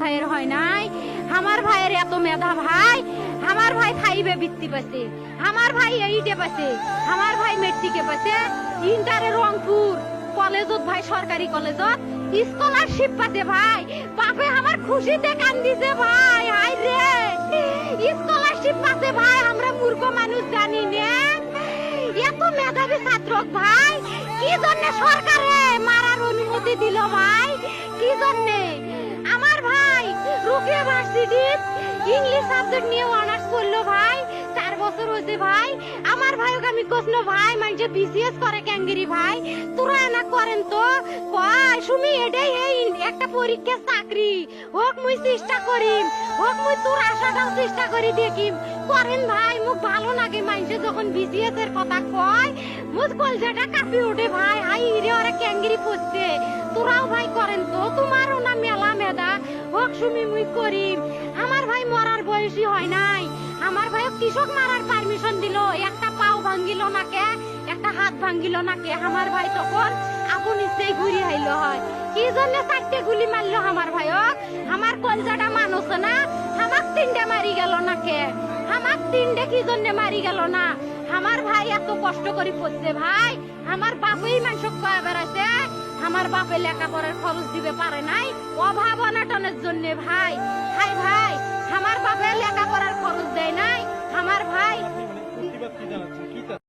ভাইয়ের হয় নাই। আমার ভাইয়ের এত মেধা ভাই, আমার ভাই 5-এ বৃত্তি পাইছে, আমার ভাই 8-এ পাইছে, আমার ভাই মেট্রিকে পাইছে, ইন্টারে রংপুর কলেজত ভাই, সরকারি কলেজত স্কলারশিপ পাইছে ভাই। বাপে আমার খুশিতে কান্দিছে ভাই, হাই রে স্কলারশিপ পাইছে ভাই। আমরা মূর্খ মানুষ জানি না এত মেধাবী ছাত্র ভাই কি জন্য সরকারে মারার অনুমতি দিল ভাই, কি জন্য? আমার ভাই রুকিয়া ভার্সিটির ইংলিশ সাবজেক্ট নিয়ে অনার্স করলো ভাই, 4 বছর হয়েছে ভাই। আমার ভাইকে আমি কইল ভাই মানে বিসিএস করে ক্যাঙ্গেরি ভাই, তোরা না করেন তো কয় সুমি এটাই এই একটা পরীক্ষা চাকরি হোক, মুই চেষ্টা করিম, হোক মুই তোর আশাটাও চেষ্টা করি দেখিম, করেন ভাই। মুখ ভালো লাগে মানুষে যখন বিসিএস এর কথা কয়, মুখ কলজাটা কাঁপি ওঠে ভাই, হাই রে ওরা ক্যাঙ্গেরি পড়ছে। তোরাও ভাই করেন তো, তোমারও না মেলা মেধা, হোক সুমি মুই করিম। আমার ভাই মরার বয়সী হয় নাই, আমার ভাই কৃষক মারার পারমিশন দিল, একটা পাও ভাঙ্গিল না কে, একটা হাত ভাঙ্গিল না কে। আমার ভাই তখন আপন ইচ্ছেই ঘুরি আইলো হয়, কি জন্য 4টে গুলি মারলো আমার ভাইক? আমার কলজাটা মানুষ না, আমার 3টে মারি গেল না কে, আমার 3টে কি জন্য মারি গেল না? আমার ভাই এত কষ্ট করে পড়ছে ভাই, আমার বাপেই মানুষ কয়ে বেড়াইছে, আমার বাপে লেখাপড়ার খরচ দিবে পারে নাই, অভাব অনাটনের জন্য ভাই। হাই ভাই আমার বাপে লেখাপড়ার খরচ দেয় নাই, আমার ভাই